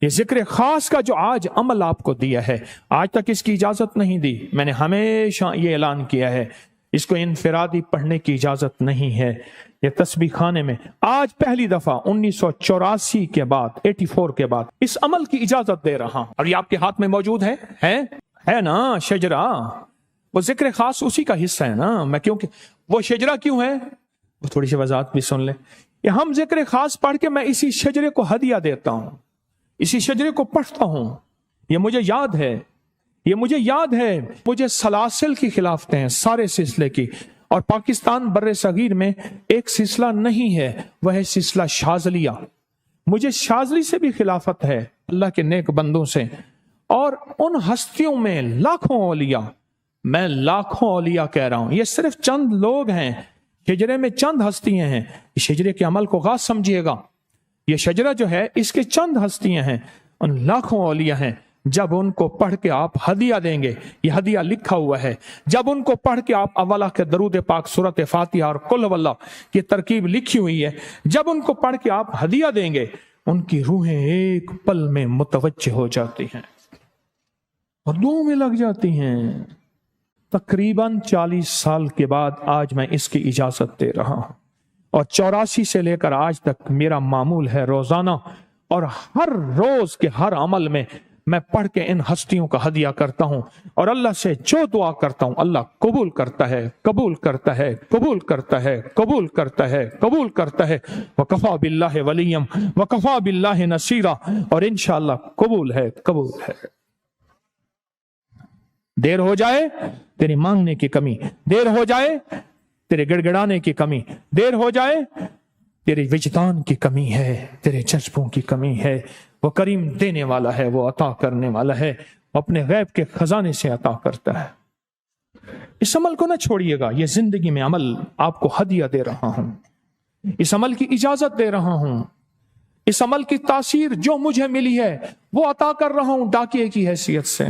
یہ ذکر خاص کا جو آج عمل آپ کو دیا ہے، آج تک اس کی اجازت نہیں دی. میں نے ہمیشہ یہ اعلان کیا ہے، اس کو انفرادی پڑھنے کی اجازت نہیں ہے. یہ تسبیح خانے میں آج پہلی دفعہ 1984 کے بعد 84 کے بعد اس عمل کی اجازت دے رہا ہوں، اور یہ آپ کے ہاتھ میں موجود ہے نا شجرہ. وہ ذکر خاص اسی کا حصہ ہے نا. میں کیونکہ وہ شجرہ کیوں ہے، وہ تھوڑی سی وضاحت بھی سن لیں. کہ ہم ذکر خاص پڑھ کے میں اسی شجرے کو ہدیہ دیتا ہوں، اسی شجرے کو پڑھتا ہوں. یہ مجھے یاد ہے، مجھے سلاسل کی خلافتیں ہیں، سارے سلسلے کی. اور پاکستان بر صغیر میں ایک سلسلہ نہیں ہے، وہ ہے سلسلہ شاذلیہ. مجھے شاذلی سے بھی خلافت ہے، اللہ کے نیک بندوں سے. اور ان ہستیوں میں لاکھوں اولیاء، میں لاکھوں اولیاء کہہ رہا ہوں، یہ صرف چند لوگ ہیں. شجرے میں چند ہستیاں ہیں. اس شجرے کے عمل کو غور سمجھیے گا. یہ شجرہ جو ہے اس کے چند ہستیاں ہیں، ان لاکھوں اولیاء ہیں. جب ان کو پڑھ کے آپ ہدیہ دیں گے، یہ ہدیہ لکھا ہوا ہے، جب ان کو پڑھ کے آپ اولہ کے درود پاک سورۃ فاتحہ اور قل هو اللہ کی ترکیب لکھی ہوئی ہے، جب ان کو پڑھ کے آپ ہدیہ دیں گے، ان کی روحیں ایک پل میں متوجہ ہو جاتی ہیں اور دعاؤں میں لگ جاتی ہیں. تقریباً 40 سال کے بعد آج میں اس کی اجازت دے رہا ہوں، اور 84 سے لے کر آج تک میرا معمول ہے روزانہ، اور ہر روز کے ہر عمل میں میں پڑھ کے ان ہستیوں کا ہدیہ کرتا ہوں، اور اللہ سے جو دعا کرتا ہوں اللہ قبول کرتا ہے، قبول کرتا ہے، قبول کرتا ہے، قبول کرتا ہے، قبول کرتا ہے. وَكَفَى بِاللَّهِ وَلِيًّا وَكَفَى بِاللَّهِ نَصِيرًا. اور انشاءاللہ قبول ہے، قبول ہے. دیر ہو جائے تیری مانگنے کی کمی، دیر ہو جائے تیرے گڑ گڑانے کی کمی، دیر ہو جائے تیرے وجدان کی کمی ہے، تیرے جذبوں کی کمی ہے. وہ کریم دینے والا ہے، وہ عطا کرنے والا ہے، وہ اپنے غیب کے خزانے سے عطا کرتا ہے. اس عمل کو نہ چھوڑیے گا. یہ زندگی میں عمل آپ کو ہدیہ دے رہا ہوں، اس عمل کی اجازت دے رہا ہوں. اس عمل کی تاثیر جو مجھے ملی ہے وہ عطا کر رہا ہوں ڈاکیے کی حیثیت سے.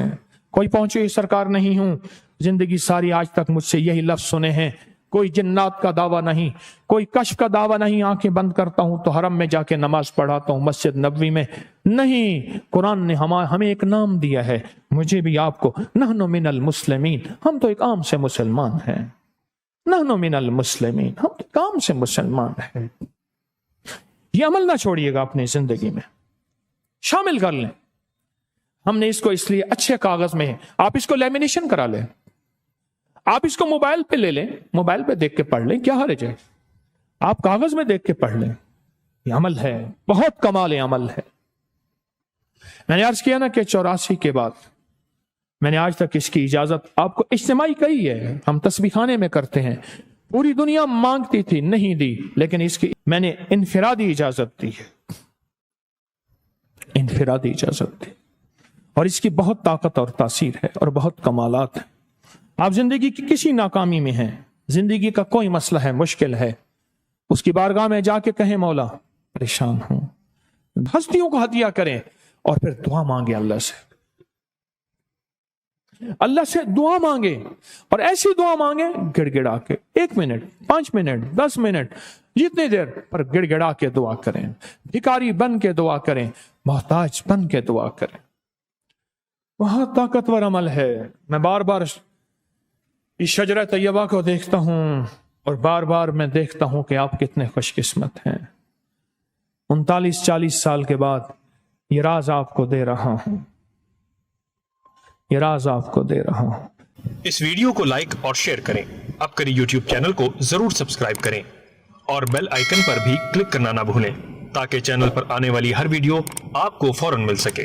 کوئی پہنچے سرکار نہیں ہوں. زندگی ساری آج تک مجھ سے یہی لفظ سنے ہیں، کوئی جنات کا دعویٰ نہیں، کوئی کشف کا دعویٰ نہیں. آنکھیں بند کرتا ہوں تو حرم میں جا کے نماز پڑھاتا ہوں، مسجد نبوی میں نہیں. قرآن نے ہمیں ایک نام دیا ہے، مجھے بھی آپ کو. نحن من المسلمین، ہم تو ایک عام سے مسلمان ہیں. نحن من المسلمین، ہم تو ایک عام سے مسلمان ہیں. یہ عمل نہ چھوڑیے گا اپنی زندگی میں، شامل کر لیں. ہم نے اس کو اس لیے اچھے کاغذ میں ہے، آپ اس کو لیمینیشن کرا لیں، آپ اس کو موبائل پہ لے لیں، موبائل پہ دیکھ کے پڑھ لیں، کیا حرج ہے. آپ کاغذ میں دیکھ کے پڑھ لیں. یہ عمل ہے، بہت کمال عمل ہے. میں نے عرض کیا نا کہ 84 کے بعد میں نے آج تک اس کی اجازت آپ کو اجتماعی کہی ہے. ہم تسبیح خانے میں کرتے ہیں، پوری دنیا مانگتی تھی نہیں دی، لیکن اس کی میں نے انفرادی اجازت دی ہے، انفرادی اجازت دی. اور اس کی بہت طاقت اور تاثیر ہے اور بہت کمالات ہیں. آپ زندگی کی کسی ناکامی میں ہیں، زندگی کا کوئی مسئلہ ہے، مشکل ہے، اس کی بارگاہ میں جا کے کہیں مولا پریشان ہوں. ہستیوں کو ہدیہ کریں اور پھر دعا مانگے اللہ سے. اللہ سے دعا مانگے اور ایسی دعا مانگے گڑ گڑا کے 1 منٹ 5 منٹ 10 منٹ جتنی دیر پر گڑ گڑا کے دعا کریں. بھکاری بن کے دعا کریں، محتاج بن کے دعا کریں. بہت طاقتور عمل ہے. میں بار بار اس شجرہ طیبہ کو دیکھتا ہوں اور بار بار میں دیکھتا ہوں کہ آپ کتنے خوش قسمت ہیں. 39-40 سال کے بعد یہ راز آپ کو دے رہا ہوں، یہ راز آپ کو دے رہا ہوں. اس ویڈیو کو لائک اور شیئر کریں. اب کریں یوٹیوب چینل کو ضرور سبسکرائب کریں اور بیل آئیکن پر بھی کلک کرنا نہ بھولیں تاکہ چینل پر آنے والی ہر ویڈیو آپ کو فوراً مل سکے.